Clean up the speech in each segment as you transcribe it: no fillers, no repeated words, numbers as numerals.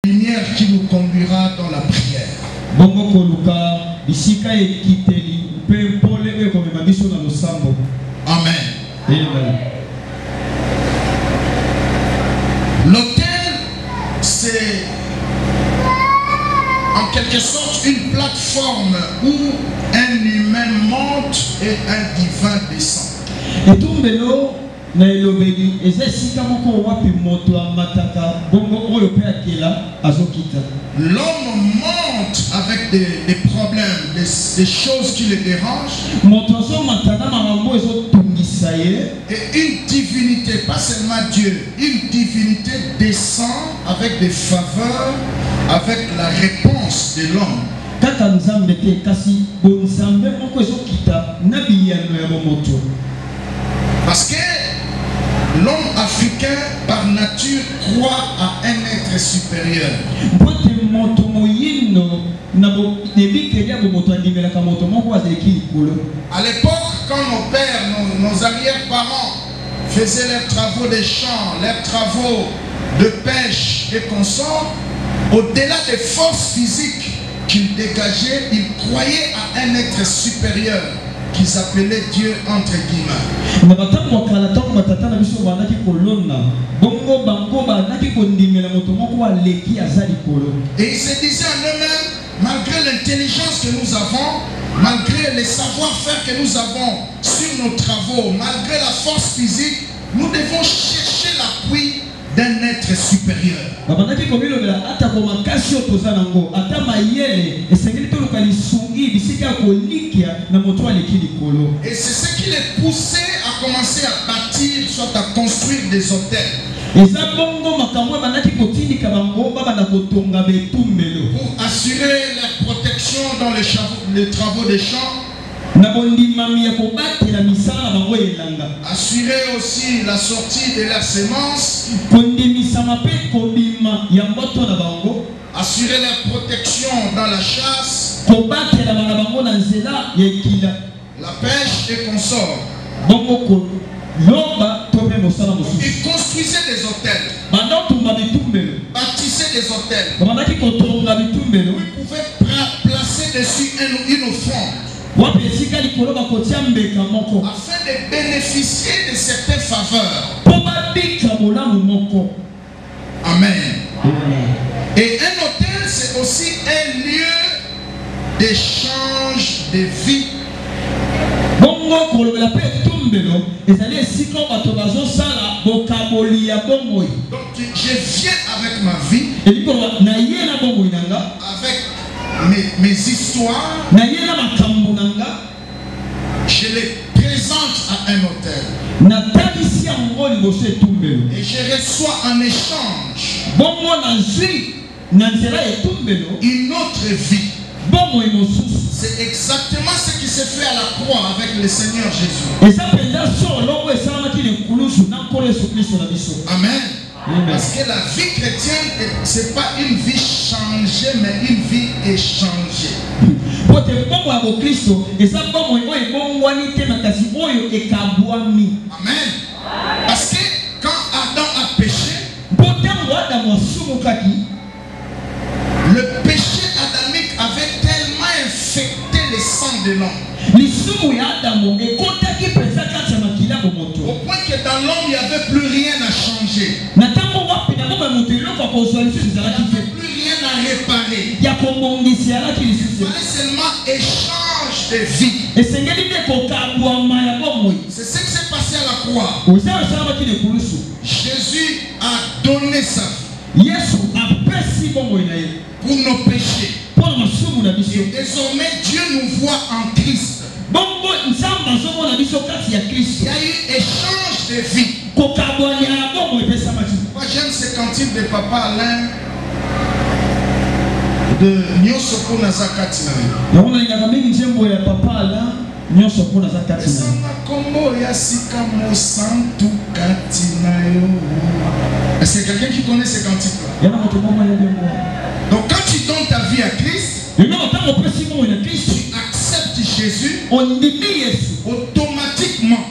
lumière qui nous conduira dans la prière. Amen. L'autel, c'est en quelque sorte une plateforme où un humain monte et un divin descend. L'homme monte avec des problèmes, des choses qui le dérangent. Et une divinité, pas seulement Dieu, une divinité descend avec des faveurs, avec la réponse de l'homme. Parce que l'homme africain, par nature, croit à un être supérieur. À l'époque, quand nos pères, nos arrière-parents faisaient leurs travaux des champs, leurs travaux de pêche et consorts, au-delà des forces physiques qu'ils dégageaient, ils croyaient à un être supérieur qu'ils appelaient Dieu entre guillemets. Et ils se disaient en eux-mêmes, malgré l'intelligence que nous avons, malgré les savoir-faire que nous avons sur nos travaux, malgré la force physique, nous devons chercher l'appui d'un être supérieur. Et c'est ce qui les poussait à commencer à bâtir, soit à construire des hôtels. Pour assurer la protection dans les travaux des champs. Assurer aussi la sortie de leurs semences. Assurer la protection dans la chasse, la pêche et consorts. Ils construisaient des hôtels, bâtissaient des hôtels. Ils pouvaient placer dessus une offrande afin de bénéficier de certaines faveurs. Amen. Et un hôtel, c'est aussi un lieu d'échange de vie. Donc je viens avec ma vie, avec mes histoires, je les présente à un hôtel. Et je reçois en échange une autre vie. C'est exactement ce qui s'est fait à la croix avec le Seigneur Jésus. Amen. Parce que la vie chrétienne, ce n'est pas une vie changée, mais une vie échangée. Amen. Parce que quand Adam a péché, le péché adamique avait tellement infecté le sang de l'homme. Au point que dans l'homme, il n'y avait plus rien à changer. Il n'y avait plus rien à réparer. Il fallait seulement échange de vie. C'est ce qui s'est passé à la croix. Jésus a donné sa vie pour nos péchés. Et désormais, Dieu nous voit en Christ. Il y a eu échange de vie. Moi, j'aime ces cantiques de Papa Alain de Nyosoko Nazakatina. Est-ce que quelqu'un qui connaît ces cantiques-là? Donc quand tu donnes ta vie à Christ, tu acceptes Jésus, automatiquement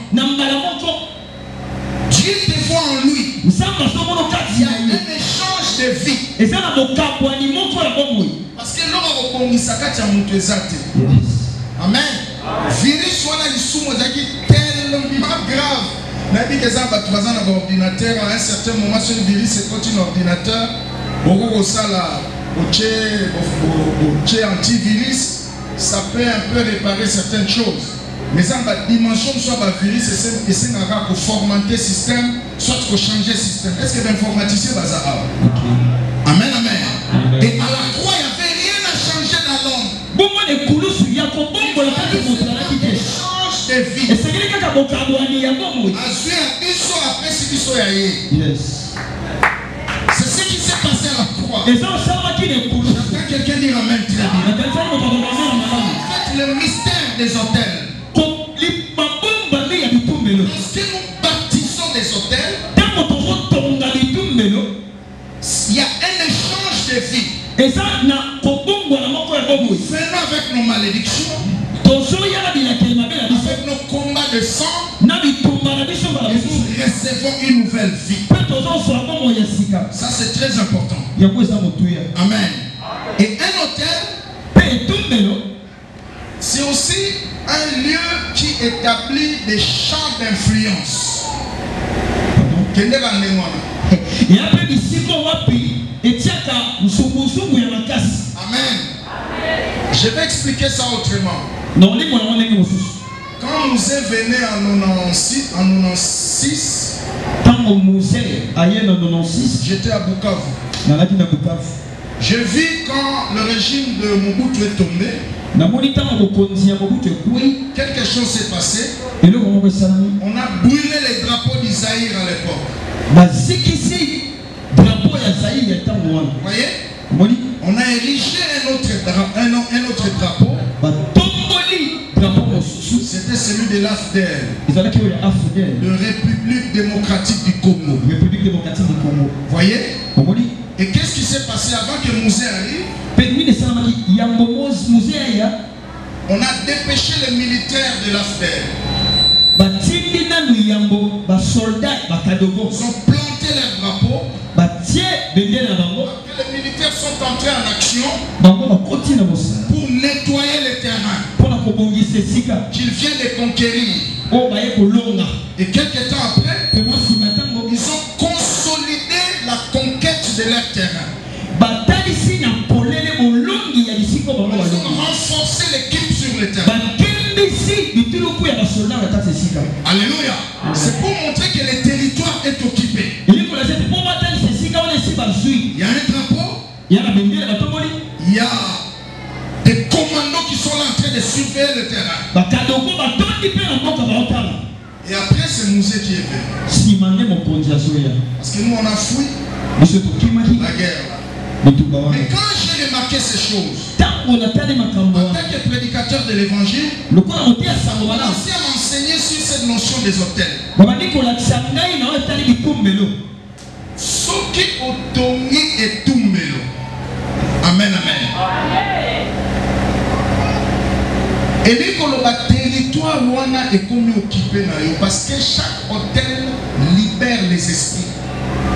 Dieu te voit en lui. Il y a un échange de vie. Et ça, la boka, ni mon frère, parce que l'homme a bon isakati a monté zate. Amen. Virus soit là, il soume tellement grave. Nabi que ça va 3 ans dans l'ordinateur. À un certain moment, sur le virus, c'est quand un ordinateur, beaucoup ça là, au antivirus, ça peut un peu réparer certaines choses. Mais dans la dimension soit le virus, c'est pour formater le système, soit pour changer le système. Est-ce que l'informaticien va ça? Amen, amen. Et à la croix, il n'y avait rien à changer dans l'homme. Change de vie. C'est ce qui s'est passé à la croix. J'entends quelqu'un dire amen très bien. En fait, le mystère des autels. Lorsque nous bâtissons des autels, il y a un échange de vie. Venons avec nos malédictions, avec nos combats de sang, et nous recevons une nouvelle vie. Ça c'est très important. Amen. Et un hôtel, c'est aussi un lieu qui établit des champs d'influence. Amen. Je vais expliquer ça autrement. Quand nous sommes venus en 96, j'étais à Bukavu. Je vis quand le régime de Mobutu est tombé. Quelque chose s'est passé. On a brûlé les drapeaux d'Isaïr à l'époque. Vous voyez? On a érigé un autre drapeau. C'était celui de l'AFDL, de République démocratique du Congo. Vous voyez? Et qu'est-ce qui s'est passé avant que Mouzé arrive? On a dépêché les militaires de l'AFDL. Ils ont planté leurs drapeaux. Les militaires sont entrés en action pour nettoyer les terrains qu'ils viennent de conquérir. Et quelques temps après, ils ont consolidé la conquête de leur terrain. Ils ont renforcé l'équipe sur le terrain. Alléluia. C'est pour montrer que le territoire est occupé. Il y a un drapeau. Il y a des commandos qui sont là en train de surveiller le terrain. Et après, c'est Mouzé qui est venu. Parce que nous, on a fui la guerre. Mais quand j'ai remarqué ces choses, en tant que prédicateur de l'évangile, on a commencé à m'enseigner sur cette notion des hôtels. Ce qui otongi et tumbelo. Amen, amen. Et dès que le territoire wana est comme occupé parce que chaque hôtel libère les esprits.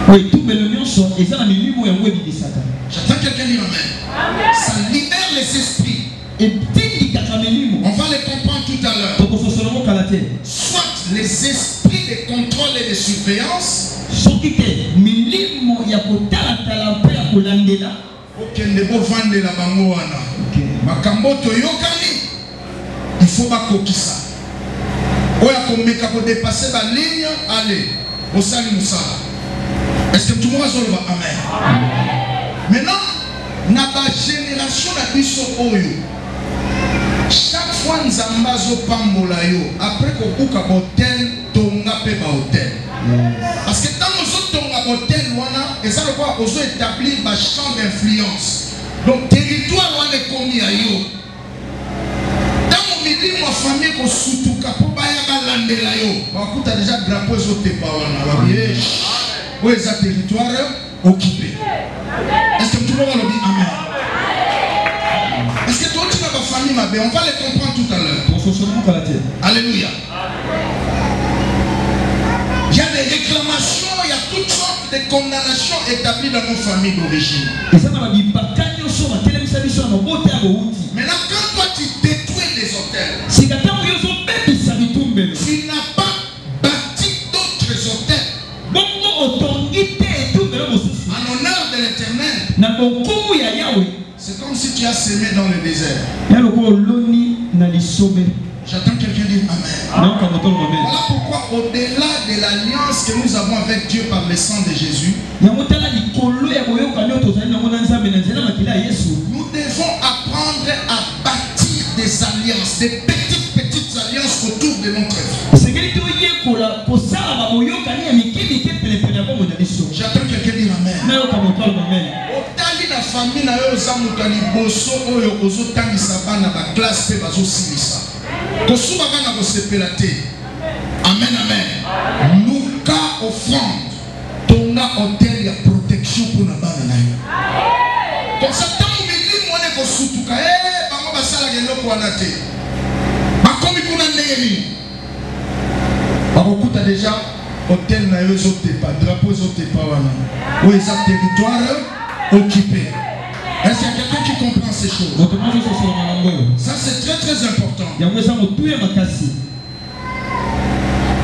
Oui, tout le monde sont et ça la milieu et ouais dit ça. J'attends quelqu'un dire amen. Ça libère les esprits. Et on va les comprendre tout à l'heure. Soit les esprits de contrôle et de surveillance. Il faut pas kokisa. Oya ko dépasser la ligne, allez, au salut Moussa. Est-ce que tout le monde va amen? Maintenant, na ba génération na biso oyo. Chaque fois nzamba zo pambola yo, après ko buka hotel, tonga pe ba hotel. Parce que dans nos autres hôtel wana, et ça le quoi, on doit établir un champ d'influence. Donc territoire wana est commis à yo. Dans mon milieu, ma famille ko sutuka po baya ba landela yo. Ba kuta déjà drapeau zo te pa wana. Ba bien. Où est ce territoire occupé? Est-ce que tout le monde le dit amen? Est-ce que toi tu n'as pas famille ma belle? On va les comprendre tout à l'heure. Alléluia. Il y a des des réclamations, il y a toutes sortes de condamnations établies dans nos familles d'origine. Maintenant, quand toi tu détruis des hôtels, tu n'as pas bâti d'autres hôtels en honneur de l'Éternel. C'est comme si tu as semé dans le désert. J'attends quelqu'un dire Amen. Voilà pourquoi au-delà de l'alliance que nous avons avec Dieu par le sang de Jésus, nous devons apprendre à bâtir des alliances, des petites alliances autour de notre vie. J'attends quelqu'un dire Amen. La famille na yo zamukani boso oyo ozotangisa bana ba classe pe bazosilisa kosuba bana kosepela te. Amen, amen. Luka offrande tonga hôtel ya protection pour na bana na yo comme ça tant milimo ne kosutuka bango basala keloko wana te bakomi kuna ndenge nini bakokuta déjà hôtel na yo ezotepa drapeau ezotepa wana oyo eza territoire occupé. Est-ce qu'il y a quelqu'un qui comprend ces choses? Ça c'est très très important.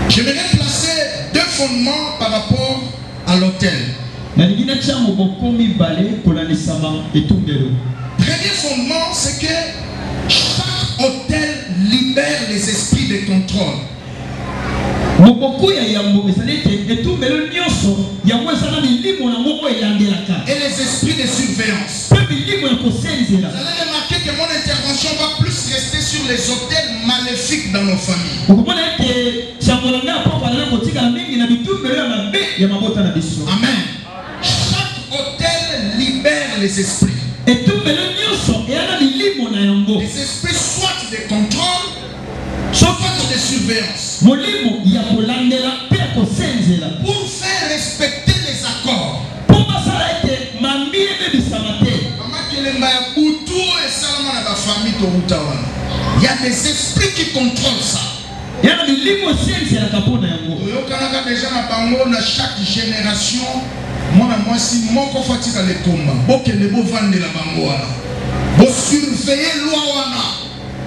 J'aimerais placer deux fondements par rapport à l'hôtel. Premier fondement, c'est que chaque hôtel libère les esprits de contrôle. Et les esprits de surveillance. Vous allez remarquer que mon intervention va plus rester sur les hôtels maléfiques dans nos familles. Amen. Chaque hôtel libère les esprits. Les esprits soit de contrôle, soit de surveillance. Pour faire respecter les accords. Il y a des esprits qui contrôlent ça. Chaque génération,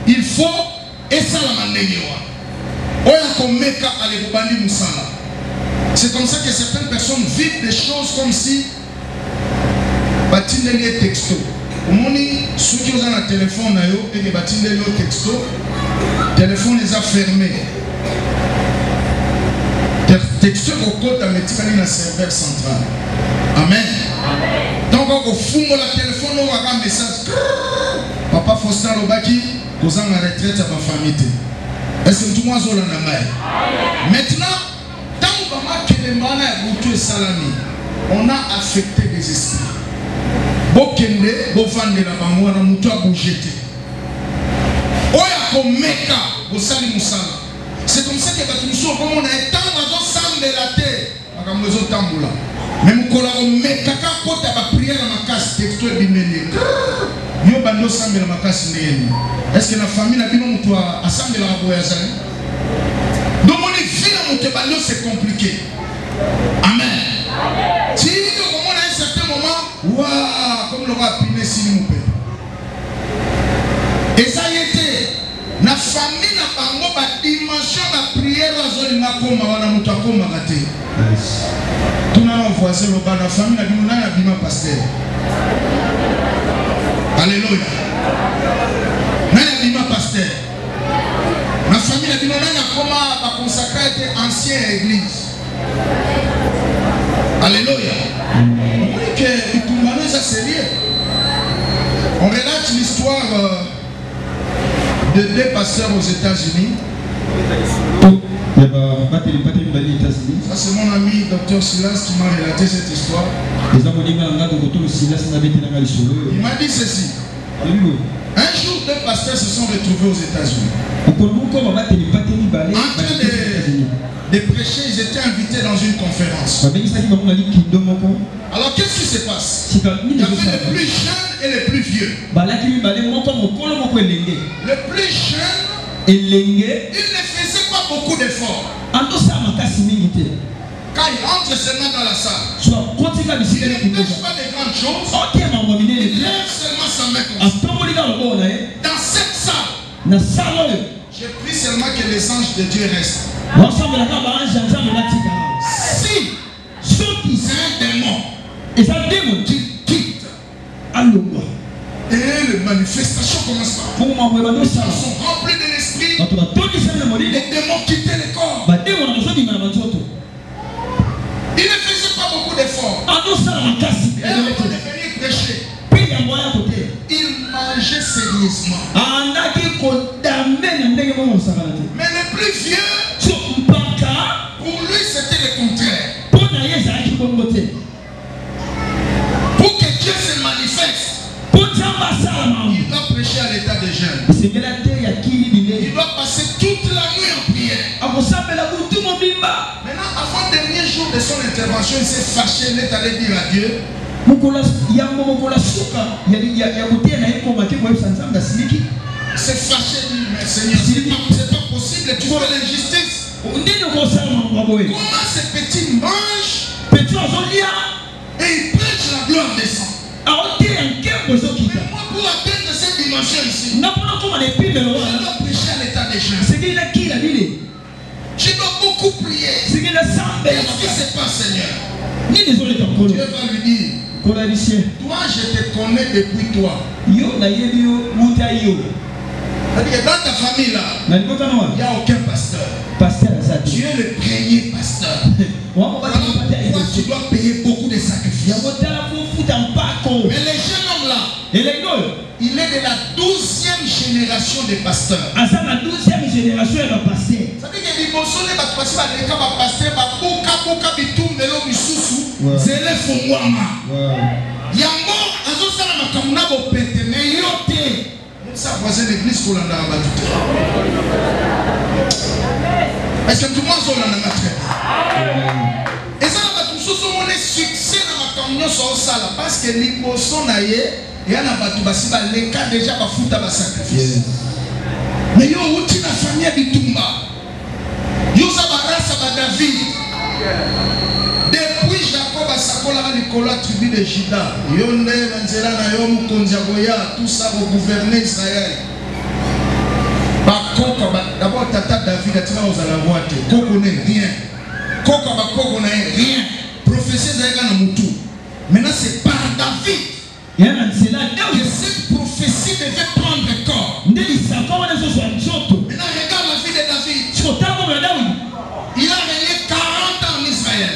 il faut et ça c'est comme ça que certaines personnes vivent des choses comme si batindeli texto. Omoni ceux qui ont un téléphone na yo et que batindeli texto, téléphone les a fermés. Texto au code ametikali na serveur central. Amen. Donc au fond la téléphone on a un message. Papa Faustin Lobaki, vous en retraite à ma famille. Est-ce que tout le monde a maintenant, on a affecté des esprits. Bokende, bovande la bango, na mutu a bougete. Oya komeka, bosali musala. C'est comme ça que Batumiso, comme on a étant dans sambe la terre, akamozo tambula. Mais mukola omeka ka kota ba prière na makasi texto e bimene. Yo bando sambe la makasi ndeni. Est-ce que la famille na bino mutu a sambe la boya zali? Donc mon vie dans mon bando c'est compliqué. Amen. Si au moment à un certain moment, waouh, comme le roi a piné si nous pète. Et ça y était, la famille n'a pas de dimension de prière à zone comme on a monté comme raté. Tout le monde voisin le bas la famille n'a pas de bima pasteur. Alléluia. N'a pas bima pasteur. La famille n'a pas consacré à ancienne église. Alléluia. On relate l'histoire de deux pasteurs aux États-Unis. Ça c'est mon ami Dr Silas qui m'a relaté cette histoire. Il m'a dit ceci. Un jour, deux pasteurs se sont retrouvés aux États-Unis. En train de prêcher, ils étaient invités dans une conférence. Alors qu'est-ce qui se passe? Il y avait les plus jeunes et les plus vieux. Le plus jeune, il ne faisait pas beaucoup d'efforts. entre seulement dans la salle. Il ne prêche pas de grandes choses. Il lève seulement sa main comme ça. Dans cette salle, j'ai pris seulement que les anges de Dieu restent. Si c'est un démon qui quitte, et les manifestations commencent par. Les gens sont remplis de l'esprit. Les démons quittaient le corps. Il ne faisait pas beaucoup d'efforts. Et avant de venir prêcher, il mangeait sérieusement. Mais le plus vieux, pour lui c'était le contraire. Pour que Dieu se manifeste, il doit prêcher à l'état de jeûne. Il doit passer toute la nuit en prière. Maintenant, avant le dernier jour de son intervention, il s'est fâché, il est allé dire à Dieu. C'est fâché, dit, mais Seigneur, c'est pas possible, tu fais l'injustice. Comment ces petits mangent et ils prêchent la gloire des saints. Mais moi, pour atteindre cette dimension ici, je dois prêcher à l'état des gens. Je dois beaucoup prier. Qu'est-ce qui se passe, Seigneur? Dieu va lui dire, toi, je te connais depuis toi. C'est-à-dire que dans ta famille là, il n'y a aucun pasteur. Tu es le premier pasteur. Voilà pourquoi tu dois payer beaucoup de sacrifices. Mais le jeune homme là, il est de la 12e génération de pasteurs. Ça veut dire que les personnes qui passent par les pasteurs, ça voisin l'église pour l'en avoir tout. Est-ce que tout le monde s'en a très et ça va tout ce monde succès dans ma camion sur ça parce que les poissons naïe et à la bateau basi ba les cas déjà ba fouta ba sacrifice. Mais yo outi na famille bitumba. Yo sa ba race ba David. Depuis Jacob a sakola la Nicolas tribu de Juda. Yo nde nzela na yo mukonzi akoya tout ça pour gouverner Israël. D'abord, tata David a tiré aux alavoites. Koko n'est rien. Koko n'est rien. Prophétie Zaïga Moutou. Maintenant, c'est par David que cette prophétie devait prendre corps. Maintenant, regarde la vie de David. Il a régné 40 ans en Israël.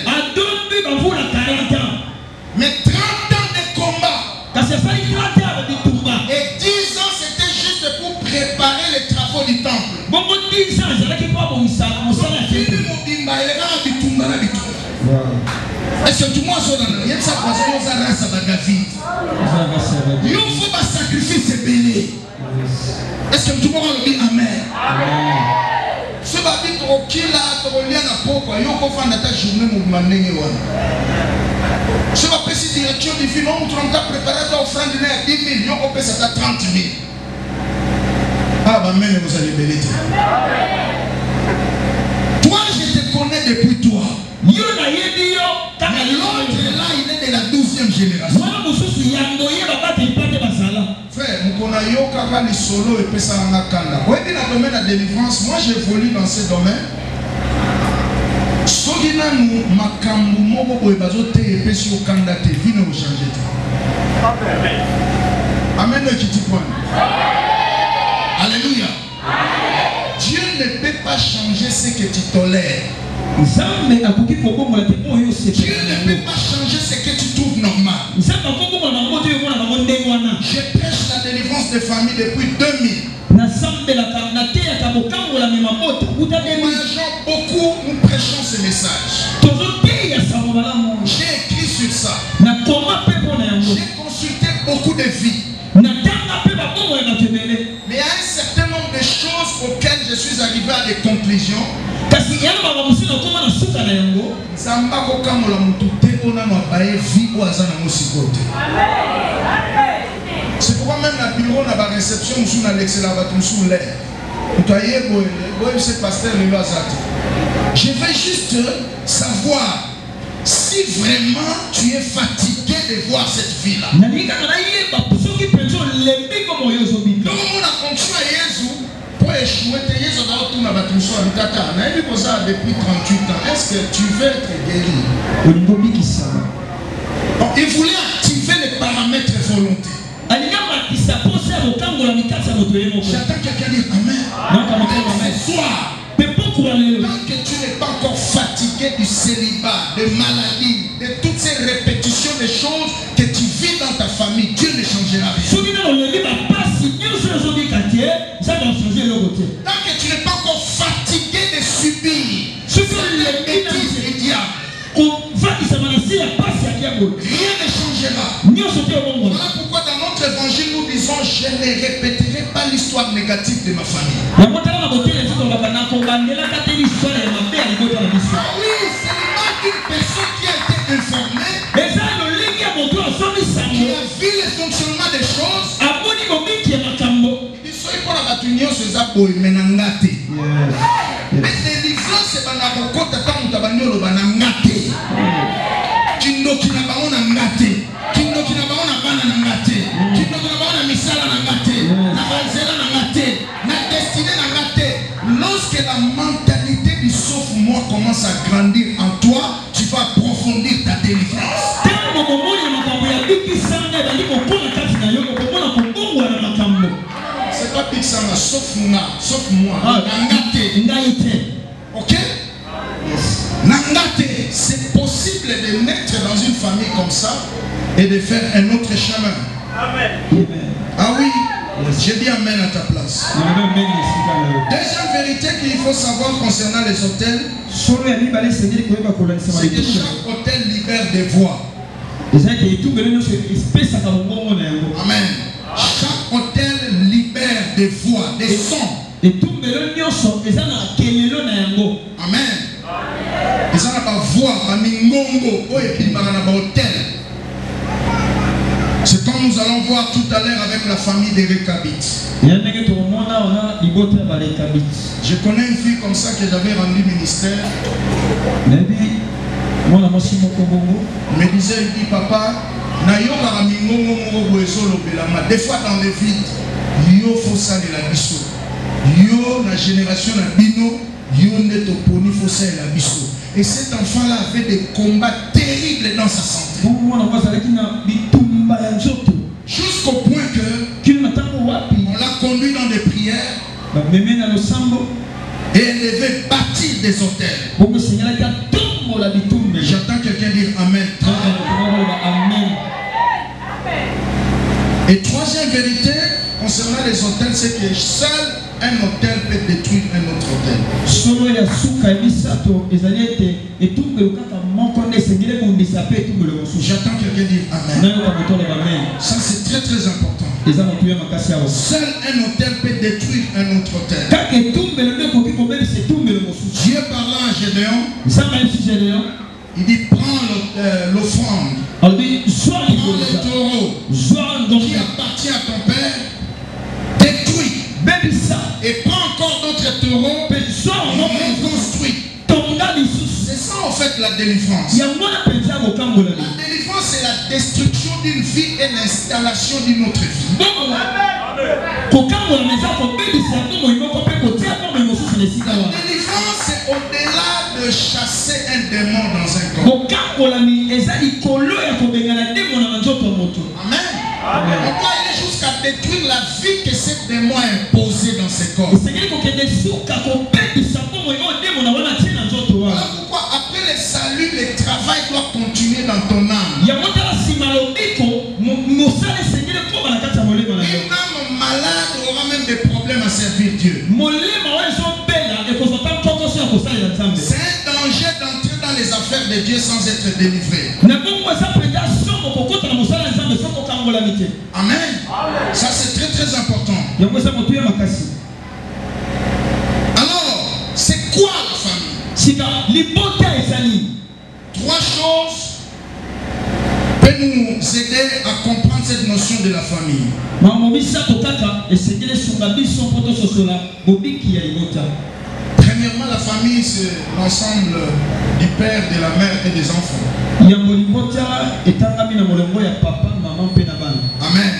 Mais 30 ans de combat. Et 10 ans, c'était juste pour préparer les travaux du temple. Est-ce que tout le monde est dans le ça David? Il faut pas sacrifier belé. Est-ce que tout le monde dit Amen? Ce babi qui là, il y a un pourquoi il faut faire ta journée mouvement. Je vais préciser direction du film, on t'a préparé ta offrande de 10 000, il faut payer ça 30 000. Ah, bah, mais vous allez bénir. Toi, je te connais depuis toi. Mais l'autre là, il est de la 12e génération. Frère, nous connaissons les solo et Pesaranga Kanda. Oui, dans le domaine de la délivrance, moi j'évolue dans ce domaine. Sogina nous, Makambu, Mobo, et Bazote, et Pesio Kanda, te vine au changer. Amen, le petit point. Alléluia. Dieu ne peut pas changer ce que tu tolères. Dieu ne peut pas changer ce que tu trouves normal. Je prêche la délivrance des familles depuis 2000. Beaucoup, nous prêchons ce message. J'ai écrit sur ça. J'ai consulté beaucoup de vies. Mais il y a un certain nombre de choses auxquelles je suis arrivé à des conclusions. C'est pourquoi même la bureau n'a pas réception sous l'excellent sous l'air. Je veux juste savoir si vraiment tu es fatigué de voir cette vie-là. Donc on a continué à Jésus pour échouer. Jésus a dit depuis 38 ans. Est-ce que tu veux être guéri? Il voulait activer les paramètres volonté. J'attends quelqu'un dire Amen. Soir, tant que tu n'es pas encore fatigué du célibat, de maladie, de toutes ces répétitions de choses que tu vis dans ta famille, Dieu ne changera rien. Tant que tu n'es pas encore fatigué de subir les bêtises du diable, rien ne changera. Voilà pourquoi dans notre évangile nous disons je ne répéterai pas l'histoire négative de ma famille. Oui, c'est l'image d'une personne qui a été informée, qui a vu le fonctionnement des choses. Mais délivrance c'est banakokota tant tabanyolo banangate. Kindoki na baona ngate. Kindoki na baona bana na ngate. Kindoki na baona misala na ngate. Na banzela na ngate. Na destinée na ngate. Lorsque la mentalité du sauf-moi commence à grandir en toi, tu vas approfondir ta délivrance. C'est pas Big Sanga, sauf moi. Nangate. Ok? Nangate, c'est possible de naître dans une famille comme ça et de faire un autre chemin. Amen. Ah oui, j'ai dit Amen à ta place. Deuxième vérité qu'il faut savoir concernant les hôtels, c'est que chaque hôtel libère des voix. Amen. Chaque hôtel libère des voix, des sons. Amen. Ils ont la voix, c'est comme nous allons voir tout à l'heure avec la famille des Récabites. Je connais une fille comme ça que j'avais rendu ministère. Il me disait, il dit, papa, des fois dans les vides, yo faut ça de la biso. Yo la génération la bino, yo net oponi faut ça de la biso. Et cet enfant-là avait des combats terribles dans sa santé. Jusqu'au point que on l'a conduit dans des prières. Et elle devait bâtir des hôtels. J'attends quelqu'un dire Amen. Et troisième vérité concernant les hôtels, c'est que seul un hôtel peut détruire un autre hôtel. J'attends quelqu'un dire Amen. Ça c'est très très important. Seul un hôtel peut détruire un autre hôtel. Dieu parlant à Gédéon, il dit prends l'offrande, prends le taureau qui appartient à ton père, détruis et prends encore d'autres taureaux, reconstruis. C'est ça en fait la délivrance. La délivrance c'est la destruction d'une vie et l'installation d'une autre vie. La délivrance c'est au-delà de chasser un démon dans un corps. Amen. On doit aller jusqu'à détruire la vie que ce démon a imposée dans ce corps. Voilà pourquoi après le salut, le travail doit continuer dans ton âme. Une âme malade aura même des problèmes à servir Dieu. C'est un danger d'entrer dans les affaires de Dieu sans être délivré. Amen. Ça c'est très très important. Alors, c'est quoi la famille? Trois choses peuvent nous aider à comprendre cette notion de la famille. Premièrement, Premièrement, la famille, c'est l'ensemble du père, de la mère et des enfants. Amen.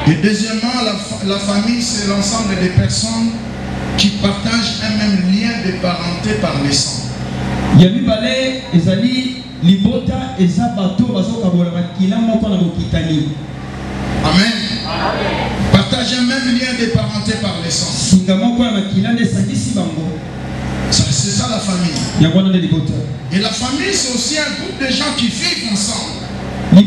Et deuxièmement, la famille, c'est l'ensemble des personnes qui partagent un même lien de parenté par le sang. Amen. Partage un même lien de parenté par le sang. C'est ça la famille. Et la famille, c'est aussi un groupe de gens qui vivent ensemble. Mais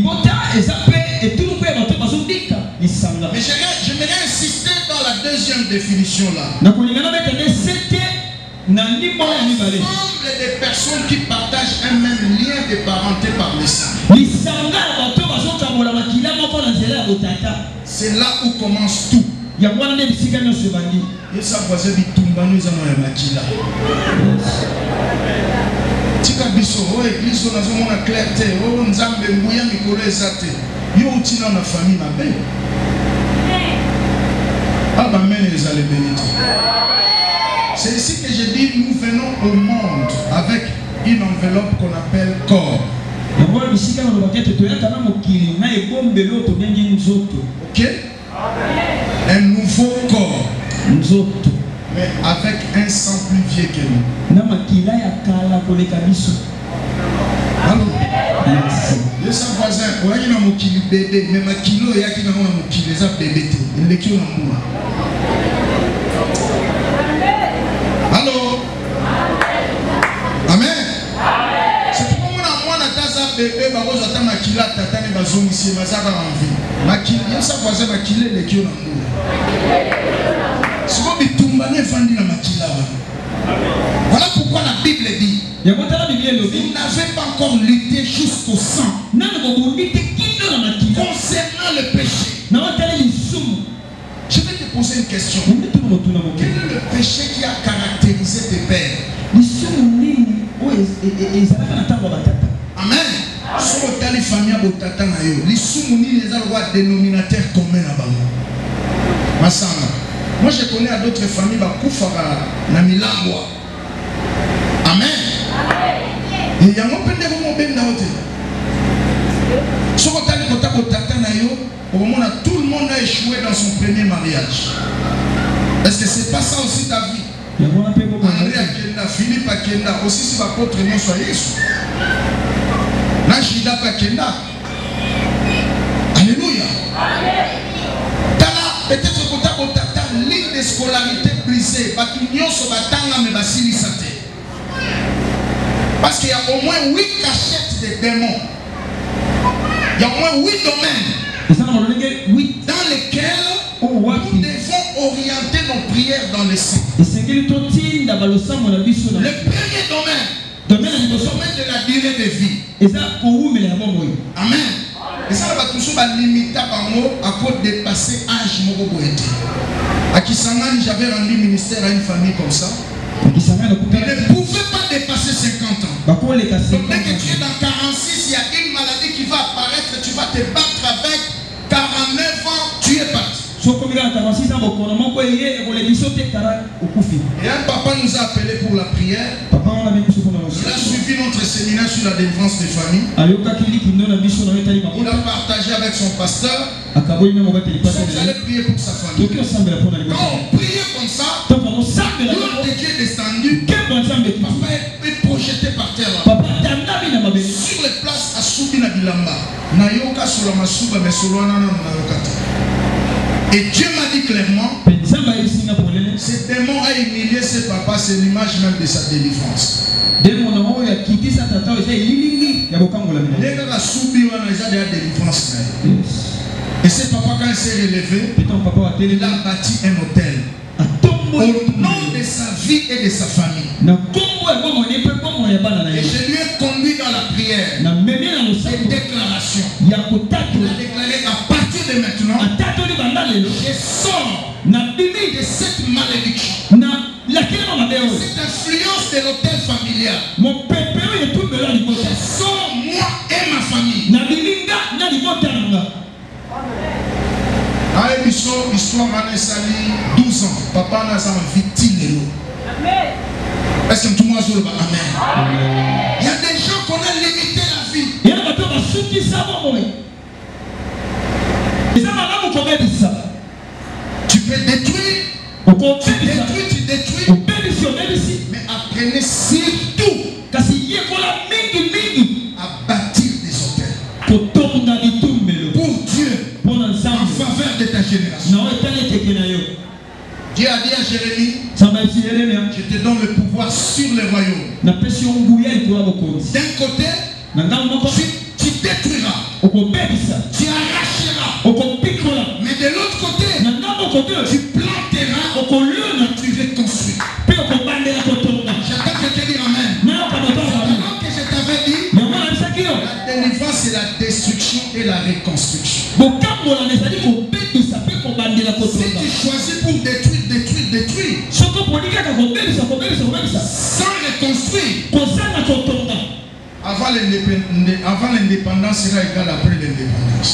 j'aimerais insister dans la deuxième définition là. Ensemble des personnes qui partagent un même lien de parenté par le sang. C'est là où commence tout. Et ça voisin bitumba nous avons makila. Tika biso o église on a zomona clarté o nzambe mbuya mikolo ezate. Yo utina na famille mabe. Ah bah men les allez bénir. C'est ici que je dis nous venons au monde avec une enveloppe qu'on appelle corps. Ok? Un nouveau corps. Mais avec un sang plus vieux que nous. Allô? Je sais voisin, il y a un bébé, mais ma kilo, il y a un bébé. Il est qui au allô? Amen. C'est pour moi, bébé, je makila tata ne bazongi si mazaka envie. Makila, ça voisin makila le qui au voilà pourquoi la Bible dit vous n'avez pas encore lutté jusqu'au sang concernant le péché. Je vais te poser une question. Quel est le péché qui a caractérisé tes pères? Amen. Sur le famille botata na yo, lisumuni les alwa dénominateur commun na bango. Masanga. Moi je connais à d'autres familles bakufara na milangwa. Amen. Et ya mo pende ko mo benda hote. Sur le botata na yo, au moment où tout le monde a échoué dans son premier mariage. Est-ce que c'est pas ça aussi ta vie? André Akenda, Philippe Akenda, aussi si l'apôtre non soit Jésus. Nashida Pakenda. Alléluia. Tala, peut-être que tu as une ligne de scolarité brisée. Parce qu'il y a au moins 8 cachettes de démons. Il y a au moins 8 domaines dans lesquels nous devons orienter nos prières dans le sang. Le premier domaine, le domaine de la durée de vie. Amen. Et ça va toujours limiter à cause de dépasser l'âge. À Kisangani, j'avais rendu ministère à une famille comme ça. Il ne pouvait pas dépasser 50 ans. Donc dès que tu es dans 46, il y a une maladie qui va apparaître, tu vas te battre avec 49 ans, tu es parti. Et un papa nous a appelé pour la prière. Il a suivi notre séminaire sur la délivrance des familles. Il a partagé avec son pasteur. Vous allez prier pour sa famille. Quand on priait comme ça, l'ordre de Dieu est descendu. Papa est projeté par terre là. Sur les places à Soubina Bilamba. Nayoka sur la Masuba, mais sur la Nayokata. Et Dieu m'a dit clairement, ce démon a humilié ses papas, c'est l'image même de sa délivrance. Et ce papa, quand il s'est relevé, il a bâti un hôtel au nom de sa vie et de sa famille. Et je lui ai conduit dans la prière. Cette déclaration. Il a déclaré à partir de maintenant, je sors de cette malédiction, cette influence de l'hôtel familial. Je sors moi et ma famille. Histoire 12 ans. Papa n'a pas victime. Est-ce que tout le monde a dit amen? Il y a des gens qu'on a limité la vie. Tu peux détruire, tu détruis, mais apprenez surtout à bâtir des hôtels pour Dieu, en faveur de ta génération. Dieu a dit à Jérémie, je te donne le pouvoir sur les royaumes. D'un côté, tu détruiras, tu arracheras, mais de l'autre côté, tu planteras, tu reconstruis. J'attends que tu dises amen. Pendant que je t'avais dit, la délivrance c'est la destruction et la reconstruction. Si tu choisis pour détruire, sans reconstruire, avant l'indépendance sera égal après l'indépendance.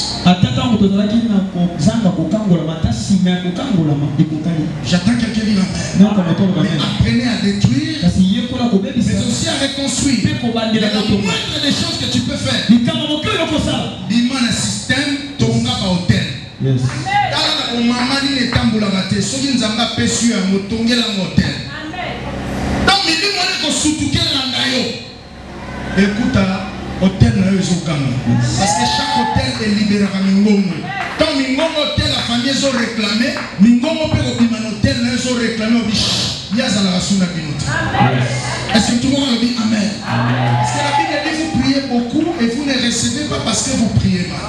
J'attends quelqu'un dire amen. Mais apprenez à détruire, mais aussi à reconstruire. Il y a la moindre des choses que tu peux faire. Dis-moi un système, ton gars va au hôtel. Yes. Écoute, hôtel na parce que chaque hôtel est libéré à Mingongo. Quand Mingongo hôtel, la famille est réclamée, Mingongo peut obtenir un hôtel, ils ont réclamé au biche. Il y a la raison de est-ce que tout le monde a dit amen? Parce que la Bible dit vous priez beaucoup et vous ne recevez pas parce que vous priez mal.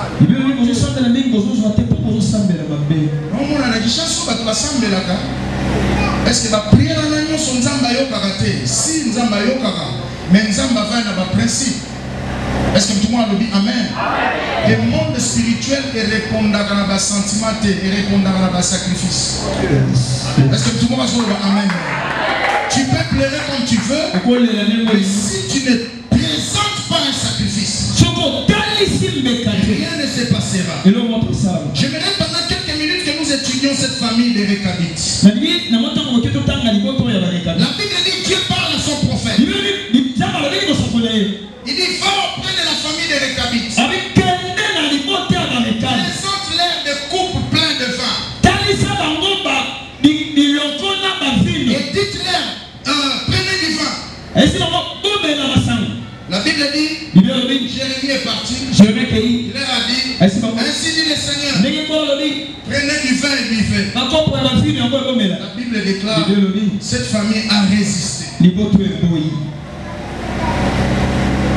Est-ce que la prière en agneau sont Nzamba Yokara? Si Nzamba Yokara, mais Nzamba va dans le principe. Est-ce que tout le monde a dit amen? Le monde spirituel est répondant à la sentiment et répondant à la sacrifice. Est-ce que tout le monde a dit amen? Tu peux pleurer comme tu veux, mais si tu ne présentes pas un sacrifice, rien ne se passera. J'aimerais pendant quelques minutes que nous étudions cette famille des Récabites. La Bible dit Dieu parle à son prophète. Il dit va auprès de la famille des Récabites. Présente-leur des coupes pleines de vin. Et dites-leur prenez du vin. La Bible dit Jérémie est parti. Il leur a dit ainsi dit le Seigneur, prenez du vin et buvez. La Bible déclare cette famille a résisté.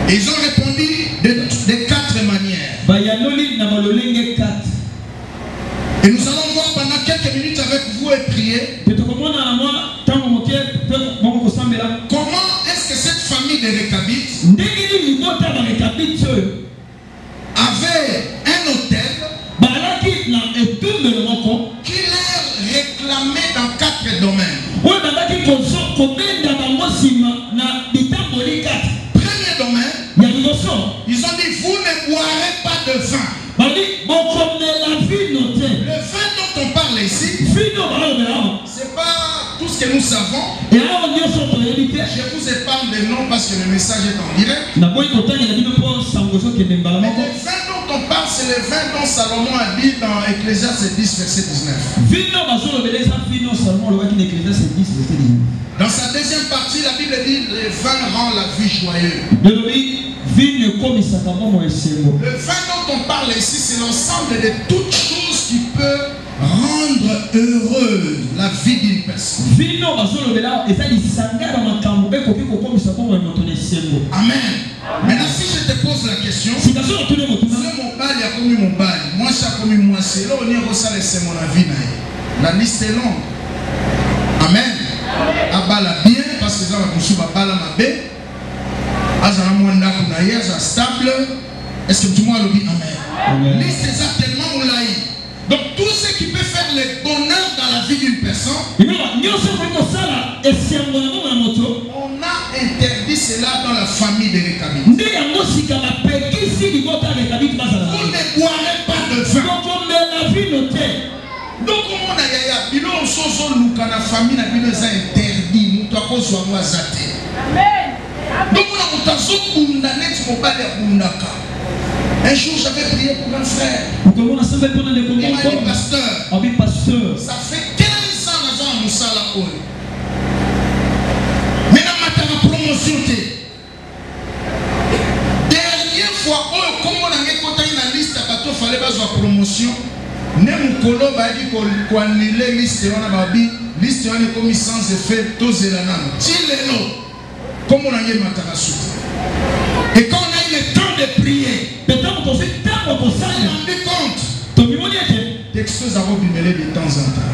Ils ont répondu de 4 manières. Et nous allons voir pendant quelques minutes avec vous et prier. Comment est-ce que cette famille de Récabites avait un hôtel qui leur réclamait dans 4 domaines. Premier domaine, ils ont dit vous ne boirez pas de vin. Le vin dont on parle ici, c'est pas tout ce que nous savons. Je vous épargne des noms parce que le message est en direct. Mais le vin dont on parle, c'est le vin dont Salomon a dit dans Ecclésiaste 10, verset 19. Dans sa deuxième partie, la Bible dit le vin rend la vie joyeuse. Le vin dont on parle ici, c'est l'ensemble de toutes choses qui peuvent rendre heureuse la vie d'une personne. Amen. Maintenant, si je te pose la question, moi, ça comme moi, c'est là où on est mon avis. La liste est longue. Amen. Abala bien, parce que ça va construire Abala Mabé. Azala Mwanda Kunaye, Azala stable. Est-ce que tout le monde a dit amen? Liste est tellement moulaï. Donc tout ce qui peut faire le bonheur dans la vie d'une personne, on a interdit cela dans la famille de Récabites. Vous ne boirez pas de vin. Donc on a interdit, nous avons interdit. Donc on a un jour j'avais prié pour un frère. Il m'a dit pasteur, ça fait 15 ans que nous sommes là. Maintenant ma promotion. Dernière fois, comme on a mis une liste à bateau, il fallait pas avoir promotion. Ne mukolo ba di ko annulé liste on a babi liste on est comme sans effet tous la nan tilelo comme on a eu matarasu. Et quand on a eu le temps de prier, peut-être qu'on fait temps pour ça, on rend compte. Textos avons bimélé de temps en temps.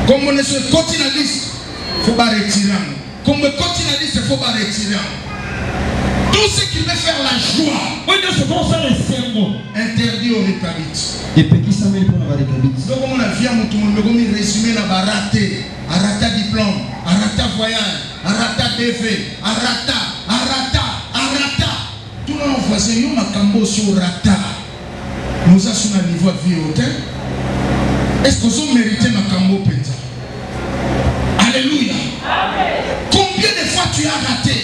Comme on est sur le continent liste, il faut pas retirer. Comme le continent liste, il faut pas retirer. Tout ce qui peut faire la joie, interdit au rétablit. Donc on a vu à mon tour, on a résumé la raté, arata diplôme, arata voyage, arata DV, arata. Tout le monde voisin, il y a un cambo sur rata. Nous avons un niveau de vie hôtel. Est-ce que vous méritez ma cambo penza? Alléluia. Combien de fois tu as raté?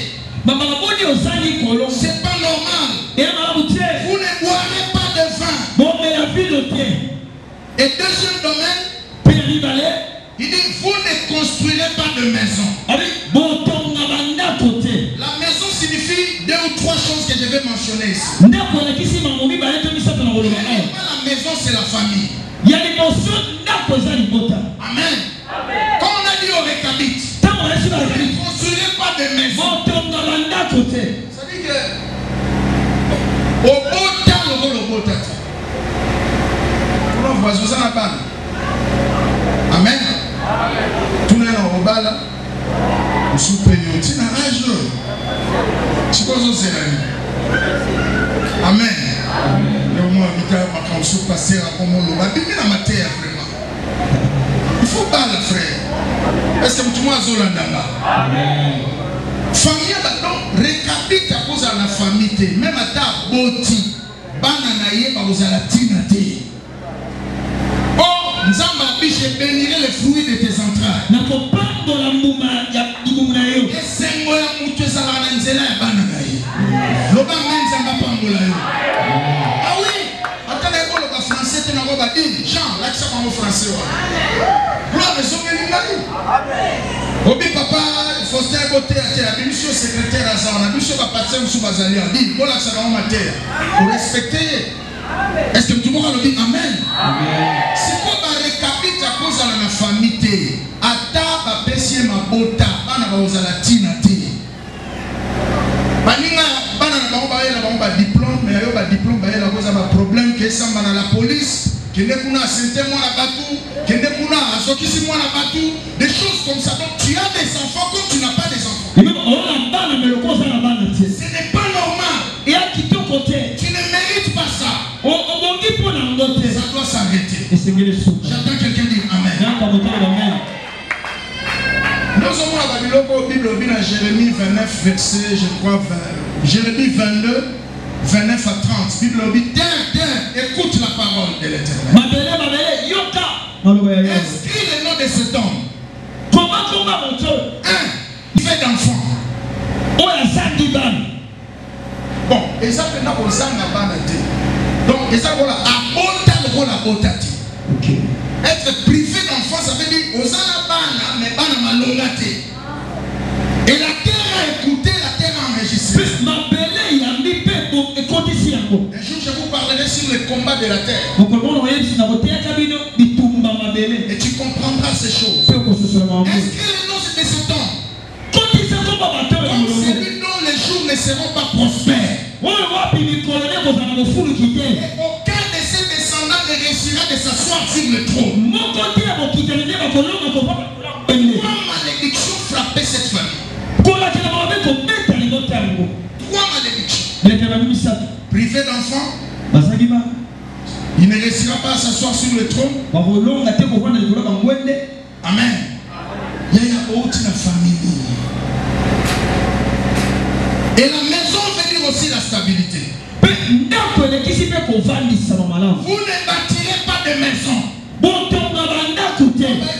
C'est pas normal. Vous ne boirez pas de vin. Et deuxième domaine, il dit vous ne construirez pas de maison. La maison signifie 2 ou 3 choses que je vais mentionner ici. La maison c'est la famille. Amen. Quand on a dit au récabit, vous ne construirez pas de maison. Ça dit que au beau temps, on voit ça la balle. Amen. Tout le monde au bal. Nous sommes payés. Tu n'as pas joué. Tu peux oser la vie. Amen. Le mot habitant, quand on se passe à comme on l'a dit, la matière vraiment. Il faut pas la frère. Est-ce que tu m'as zolandanga? Famille, donc, récapite à cause de la famille. Même à ta boti, bananaye, vous allez la tinate. Oh, Nzamba biche bénirait les fruits de tes entrailles. Et c'est moi qui suis à la nzela et bananaye. Loba menza mapambola yo. Ah oui, attendez, le français, tu n'as pas dit. Jean, là, tu sais pas mon français. Gloire à Dieu, Obi papa, Faustin Boté a été la mission secrétaire à Zana, la mission va passer sous Bazalia. Dit, voilà, ça va en matière. Pour respecter. Est-ce que tout le monde a dit Amen? C'est quoi ma récapite à cause de la famille? Ata, ma pessie, ma bota, bana ba la tinate. Baninga, bana ba diplôme, mais ayo ba diplôme, ba la cause de problème que ça dans la police. Qui n'est pas santé moi la batou, qui n'est pas associé moi la batou, des choses comme ça. Donc tu as des enfants comme tu n'as pas des enfants. Ce n'est pas normal. Tu ne mérites pas ça. Ça doit s'arrêter. J'attends quelqu'un dire Amen. Nous avons la Bible à Jérémie 29 verset, je crois, Jérémie 22. 29 à 30. Bible dit, écoute la parole de l'Éternel. Inscris le nom de cet homme. Il fait d'enfant. Bon, et ça fait pour ça donc, et ça voilà, être privé d'enfant, ça veut dire aux bana, mais bana malongate. Et la terre a écouté, la terre a enregistré. Un jour, je vous parlerai sur le combat de la terre. Et tu comprendras ces choses. Inscris le nom de cet homme. Comme celui dont les jours ne seront pas prospères. Et aucun de ses descendants ne réussira de s'asseoir sur le trône. Trois malédictions frappaient cette famille. Trois malédictions. Privé d'enfants, il ne réussira pas à s'asseoir sur le trône. Amen. Il y a autre famille. Et la maison veut dire aussi la stabilité. Vous ne bâtirez pas de maison.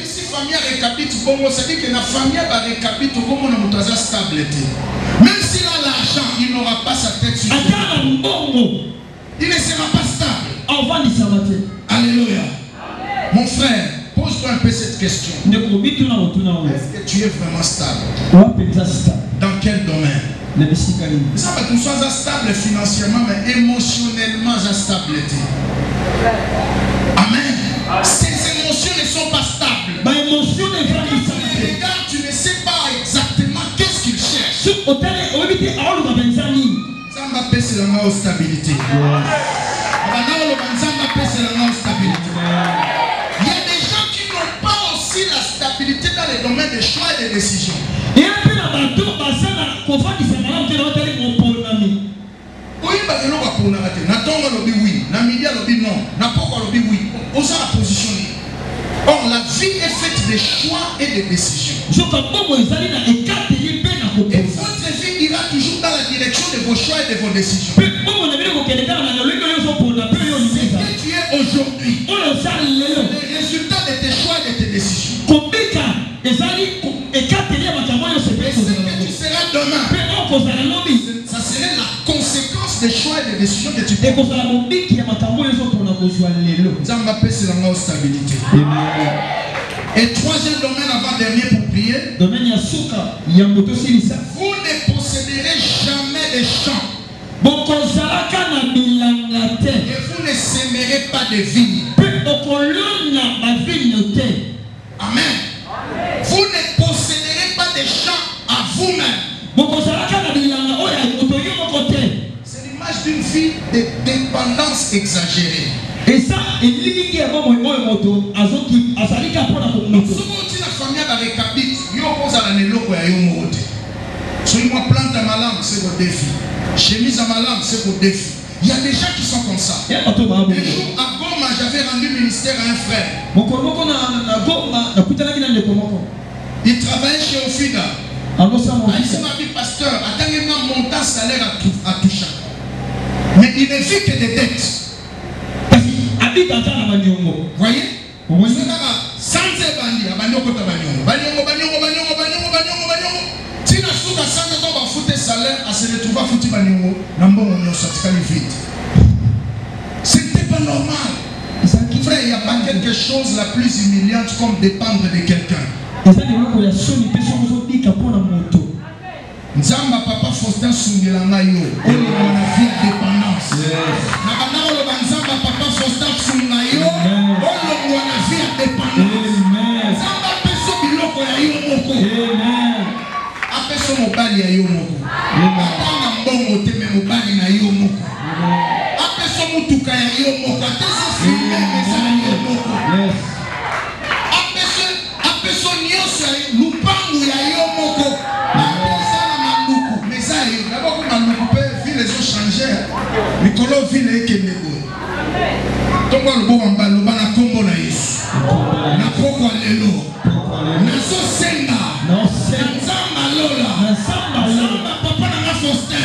Ici, famille récapite bongo, ça dit que la famille va récapite comme on a monté stable. Même s'il a l'argent, il n'aura pas sa tête sur lui. Il ne sera pas stable. Alléluia. Mon frère, pose-toi un peu cette question. Est-ce que tu es vraiment stable? Dans quel domaine? Ça va que tu sois stable financièrement, mais émotionnellement stable. Amen. Ces émotions ne sont pas stables. Quand tu les regardes, tu ne sais pas exactement qu'est-ce qu'ils cherchent. Ça m'a pèsé la stabilité. Il y a des gens qui n'ont pas aussi la stabilité dans les domaines de choix et de décision. Oui, or, la vie est faite de choix et de décisions. Et votre vie ira toujours dans la direction de vos choix et de vos décisions. Ce que tu es aujourd'hui, les résultats de tes choix et de tes décisions. Et ce que tu seras demain, ça serait la conséquence des choix et des décisions que tu prends. Stabilité. Et troisième domaine avant-dernier pour prier. Vous ne posséderez jamais des champs. Et vous ne sèmerez pas de vignes. Amen. Vous ne posséderez pas des champs à vous-même. C'est l'image d'une vie de dépendance exagérée. Et ça, il dit que la famille va récapiter. Il oppose à la loko ya yomote. Si moi plante à ma lampe, c'est votre défi. Chemise à ma lampe, c'est votre défi. Il y a des gens qui sont comme ça. Un jour à Goma, j'avais rendu ministère à un frère. Il travaillait chez Ofida. Il m'a dit, pasteur, attendez un montant salaire à tout chaque. Mais il ne vit que des dettes. Voyez? Sans bandi, c'était pas normal. Frère, il n'y a pas quelque chose la plus humiliante comme dépendre de quelqu'un. Nzamba papa Faustin Sungelanga yo, on a vie à dépendance. Nzamba papa Faustin Sungelanga yo, on a vie à dépendance. Nzamba peso biloko ya yo moko. Apeso mobali ya yo moko. Atanga mbongo te me mobali na yo moko. Apeso mutuka ya yo moko. Atese filme mesa na yo moko. Apeso nyonso ya lupangu ya yo moko. D'abord, les ont changé. Nicolas Ville et Kenego. Donc, on va le bon à combo na yes. Na poko lelo. Na so senga. Nzamba lola. Nzamba papa na nga Faustin.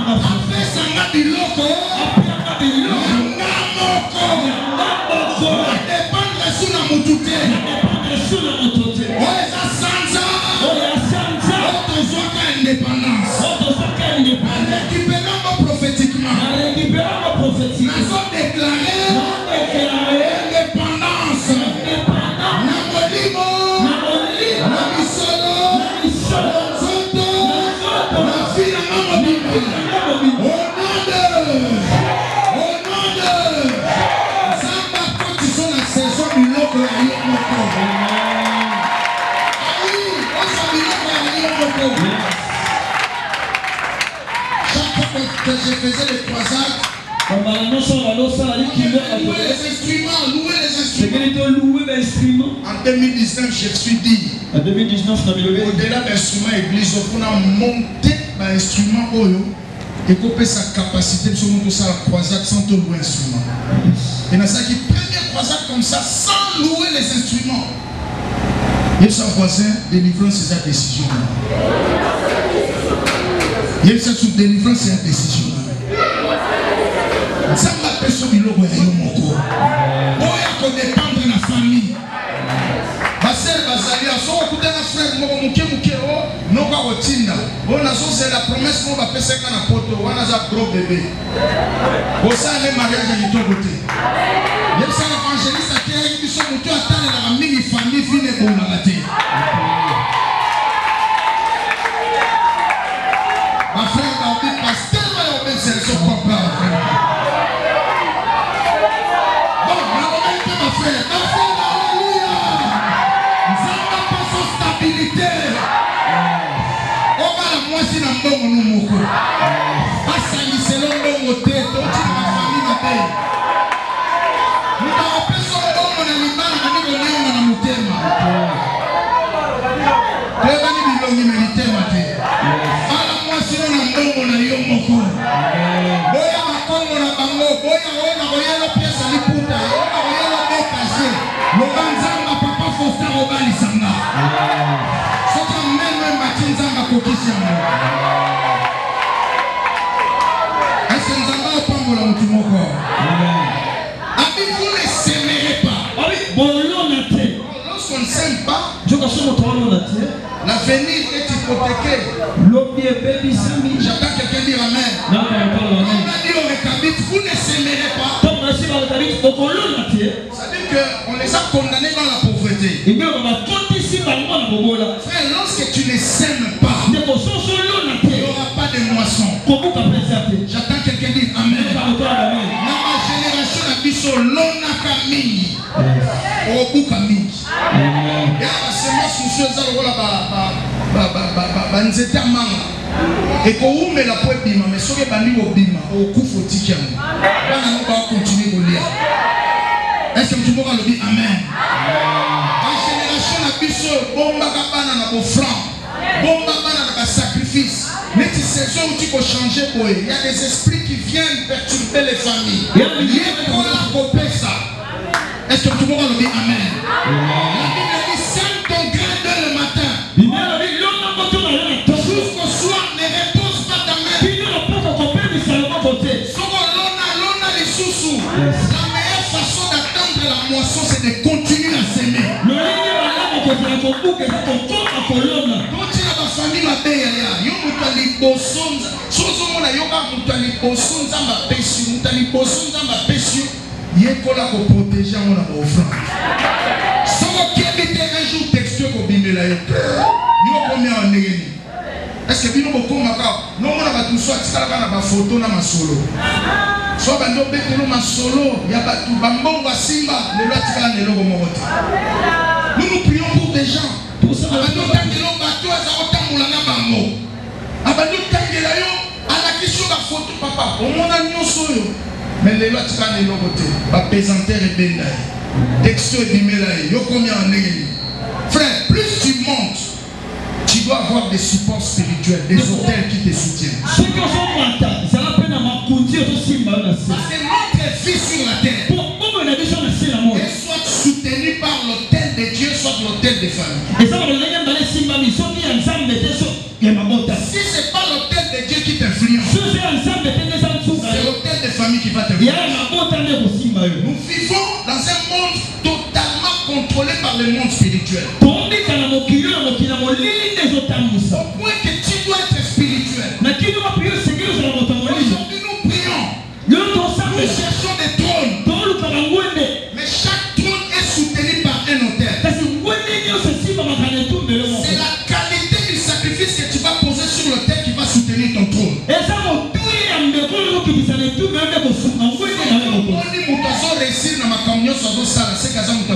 Après ça nga biloko. Nga moko. Dépendre sous la moutoute. Ouais, ça sanza. Indépendance. Récupérons prophétiquement. Nous avons déclaré indépendance. Namolimo, Namisolo, Zoto, Nafina Namolimo. Au nom de Zamba, quand tu sens la saison du loco à Yomoko. Aïe, on s'en dit loco à Yomoko. Que je faisais les croisades, louer les instruments. En 2019, je suis dit, au-delà d'instruments église, on a monté l'instrument et coupé sa capacité de monter la croisade sans tout louer l'instrument. Et dans ça qui première croisade comme ça, sans louer les instruments. Et son voisin délivrance c'est sa décision. Il y a sous délivrance, c'est une décision. Ça m'a fait sur le logo et mon corps. On a dépendre de la famille. Parce que c'est la promesse qu'on va faire ça quand on a poto, on a un gros bébé. Pour ça, les mariages à ton côté. Il y a ça l'évangéliste qui a dit que son moteur attend la famille finit pour la mater. Ma frère va dire pasteur va obéir c'est son propre frère. Bon, on va mettre ma frère, alléluia. Ça n'a pas son stabilité. On va la moitié dans le bon nous moko. Pas salissez le bon côté, tout ma famille ma paix. Nous avons fait son bon mon animal, on a mis on a monté ma. Tu vas ni bilongi mérité ma paix. Sinon na mbongo na yo moko boya makongo na bango boya ona koyela pièce liputa ona koyela bekase lobanzanga papa fosta robali sanga soka meme matinzanga kokisanga est-ce nzanga pambola mutu moko abi vous ne s'aimerez pas abi bolona te lorsqu'on ne s'aime pas joka somo tolona te l'avenir est hypothéqué. J'attends quelqu'un dire amen. On a dit au récabit, vous ne s'aimerez pas. Ça veut dire qu'on les a condamnés dans la pauvreté. Frère, lorsque tu ne s'aimes pas, il n'y aura pas de moisson. J'attends quelqu'un dire amen. Dans ma génération, la biso lona kamini. Obuka mingi. Et la semence monsieur Zalola banzete amanga. Et qu'on ouvre la poêle bima, mais si on bandi au bima, au coup faut tirer. On va continuer à lire. Est-ce que tu pourras le dire amen? En génération la biso bomba kabana na bo franc, bomba kabana na sacrifice. Mais tu sais où tu peux changer pour eux. Il y a des esprits qui viennent perturber les familles. Il y a pour la couper ça. Est-ce que tu pourras le dire amen? La Bible dit sème ton grain dès le matin. Jusqu'au soir ne repose pas ta main. La meilleure façon d'attendre la moisson c'est de continuer à s'aimer. Continue à ma famille ma belle. Yo mutali bosonza. Sozo mona yoka mutali bosonza ma péchu. Mutali bosonza ma péchu. Yekola ko protéger mon offrande. Soko qui habite un jour textuel ko bimela yo. Yo combien en négeni. Est-ce que bino boko maka no mona batu so atikala kana ba photo na masolo. So bando betelo masolo ya batu bambongo simba le latikala ne logo moko. Nous prions pour des gens. Pour ça bando tangelo batu azakotamula na bango. Abando tangela yo ala kisho ba photo papa. O mona nyoso yo. Mais les lois tirent les logotés. Pas pesanteur et bendaï. Texto et bimelaï. Yo combien en est. Frère, plus tu montes, tu dois avoir des supports spirituels, des hôtels qui te soutiennent. Parce que notre vie sur la terre est soit soutenu par l'hôtel de Dieu, soit l'hôtel des familles. Si ce n'est pas l'hôtel de Dieu qui t'influence, c'est l'hôtel des familles qui va t'influencer. Nous vivons dans un monde totalement contrôlé par le monde spirituel. Au point que tu dois être spirituel. Aujourd'hui nous prions. Nous cherchons des trônes. Mais chaque trône est soutenu par un hôtel. C'est la qualité du sacrifice que tu vas poser sur l'autel qui va soutenir ton trône.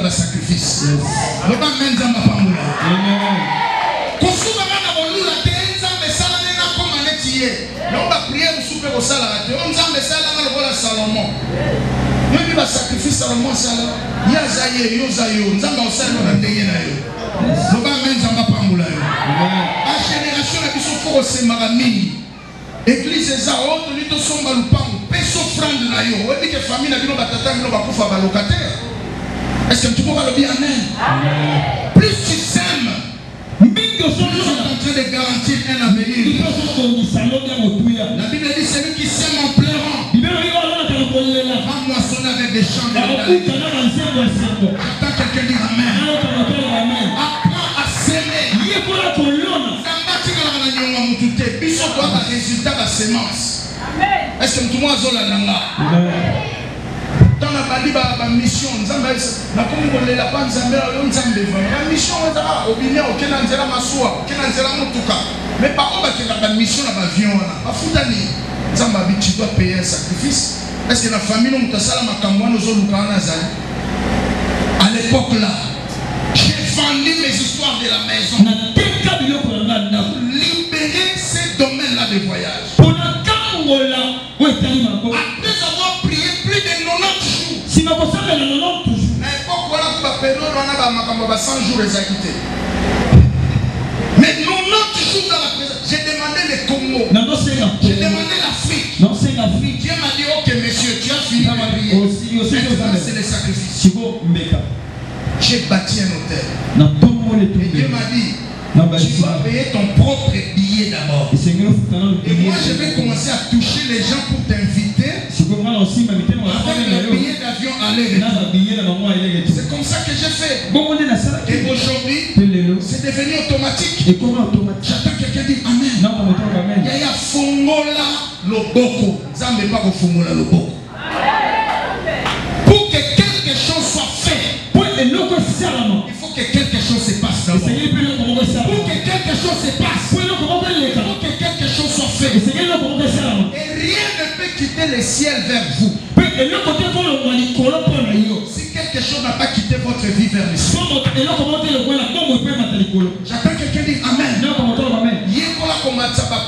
Sacrifice. Sacrifice Salomon sala yazaye yozayo nzamba osala na ndenge na yo loba nzamba pambula yo a génération na biso foko semaka mingi église eza oto lito somba lupango peso offrande na yo oyebi ke famille na bino batata bino bakufa balocataire. Est-ce que tu peux le dire amen? Plus tu s'aimes, plus tu es en train de garantir un avenir. La Bible dit celui qui sème en pleurant va moissonner avec des chants de l'Éternité. Attends quelqu'un dire amen. Apprends à s'aimer. résultat de la sémence. Est-ce que tout le monde a là? Dans la mission, nous avons la mission, mais par contre, la mission, l'avion, tu dois payer un sacrifice. Est-ce que la famille, nous à l'époque là, j'ai vendu mes histoires de la maison pour libérer ces domaines-là de voyage. Après avoir prié plus de 90 jours, à l'époque, on a 100 jours exécutés. Mais 90 jours dans la présence, j'ai demandé les Congo, j'ai demandé l'Afrique. Dieu m'a dit, ok monsieur, tu as fini ma prière. Maintenant c'est les sacrifices. J'ai bâti un hôtel. Et Dieu m'a dit, tu vas payer ton propre billet d'abord. Et moi je vais commencer à toucher les gens pour t'inviter avec le billet d'avion aller-retour. C'est comme ça que j'ai fait. Et aujourd'hui, c'est devenu automatique. J'attends quelqu'un dire Amen. Yaya fongola loboko. Zambe pas ko fongola loboko. Pour que quelque chose soit fait, il faut que quelque chose se passe d'abord. Pour que quelque chose se passe, il faut que quelque chose soit fait. Et rien ne peut quitter le ciel vers vous. Si quelque chose n'a pas quitté votre vie vers le ciel, j'attends quelqu'un dire Amen.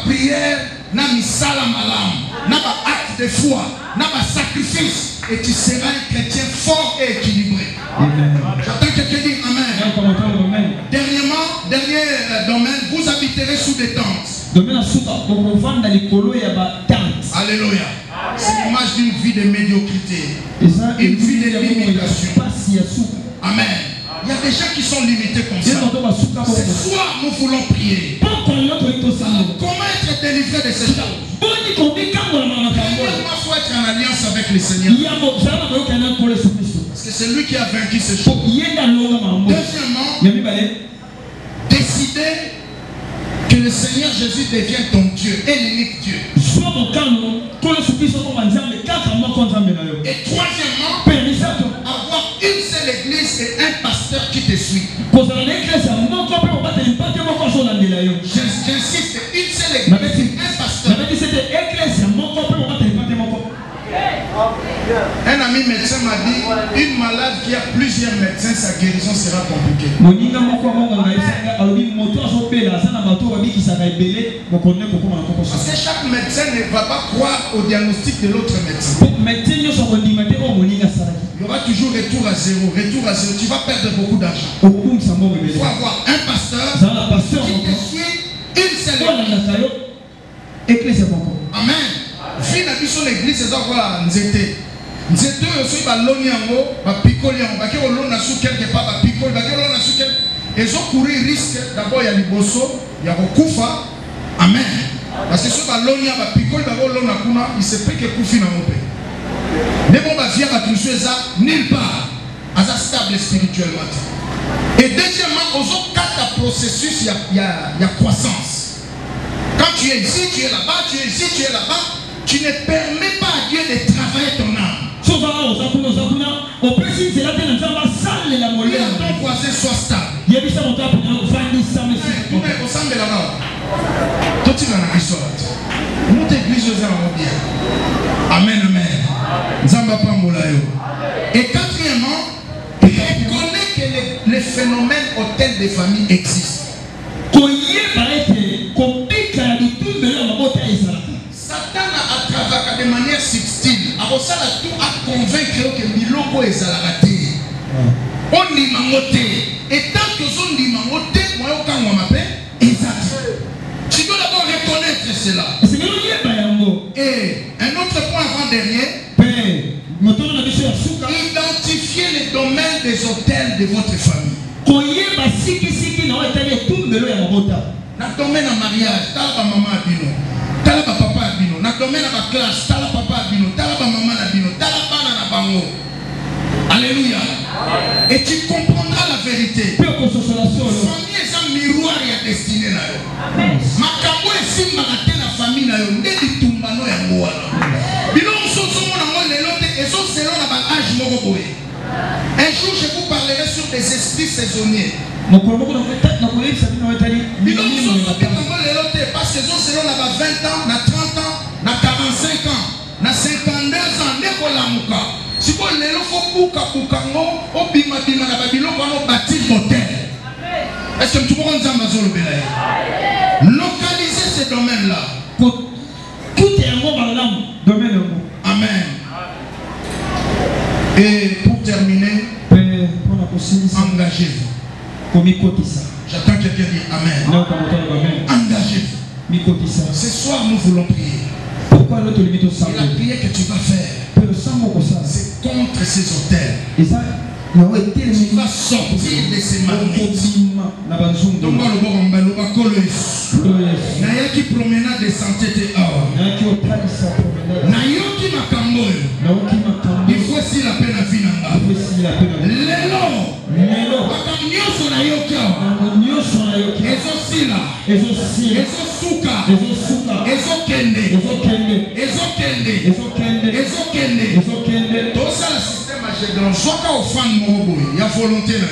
Prière, na misala malam, na ba acte de foi, na ba sacrifice, et tu seras un chrétien fort et équilibré. J'attends quelqu'un dire Amen. Dernier domaine, vous habiterez sous des tentes. Alléluia. C'est l'image d'une vie de médiocrité, une vie de limitation. Amen. Il y a des gens qui sont limités comme ça. Ce soir, nous voulons prier. Comment être délivré de ces choses? Premièrement, il faut être en alliance avec le Seigneur. Parce que c'est lui qui a vaincu ces choses. Deuxièmement, décider que le Seigneur Jésus devienne ton Dieu et l'unique Dieu. Et troisièmement, avoir une seule église et un pasteur qui te suit. J'insiste, une seule église et un pasteur. Un ami médecin m'a dit, une malade qui a plusieurs médecins, sa guérison sera compliquée. Parce que chaque médecin ne va pas croire au diagnostic de l'autre médecin. Il y aura toujours retour à zéro. Tu vas perdre beaucoup d'argent. Il faut avoir un pasteur qui te suit, une seule église. Amen. Fin na biso l'église eza kwa nzete. Nzete aussi ba loni yango, ba pikoli yango, ba ke olona su quelque part ba pikoli, ba ke olona su quelque. Ezo courir risque d'abord ya liboso, ya kokufa. Amen. Parce que ce ba loni ya ba pikoli ba olona kuna, il se peut que kufi na mope. Mais bon ba via ba trisu eza nulle part. Asa stable spirituellement. Et deuxièmement, ozo kata processus ya croissance. Quand tu es ici, tu es là-bas, tu es ici, tu es là-bas. Tu ne permets pas à Dieu de travailler ton âme. Que ton voisin soit stable. Notre église est bien. Amen, amen. Et quatrièmement, reconnais que les phénomènes hôtels de famille existent. Satan a travaillé de manière subtile. A tout à convaincre que Miloko est Zalagate. On dit mangote. Et tant que on dit mangote, moi au camp on m'appelle exact. Tu dois d'abord reconnaître cela. Et un autre point avant-dernier, identifier les domaines des hôtels de votre famille. Dans le domaine de mariage, t'as la maman abino, t'as la papa abino, dans le domaine de la classe, t'as la papa abino, t'as la maman abino, t'as la bana na bango. Alléluia. Et tu comprendras la vérité. Famille est un miroir et un destiné. Makambo est si malaté la famille. des esprits saisonniers. Parce que selon la 20 ans, na 30 ans, na 45 ans, na 52 ans, si vous voulez, il faut bâtir l'hôtel. Est-ce que tout le monde localiser ces domaines-là? Amen. Et pour terminer, engagez-vous. J'attends quelqu'un dire Amen. Engagez-vous. Ce soir, nous voulons prier. Et la prière que tu vas faire, c'est contre ces hôtels. Tu vas sortir de ces magnétiques. Naya qui promenade de santé te awa. Nayo qui makambo. Il faut aussi la peine à finanga. Lelo. Bakamnyoso na yoka. Ezo sila. Ezo suka. Ezo kende. Tout ça le système à Gédéon. Soit qu'à offrande mon il y a volonté là.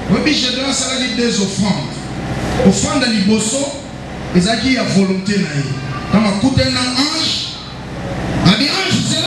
Oui, Gédéon ça a dit 2 offrandes. Offrande à Liboso, et ça qui a volonté là. Dans ma coûte un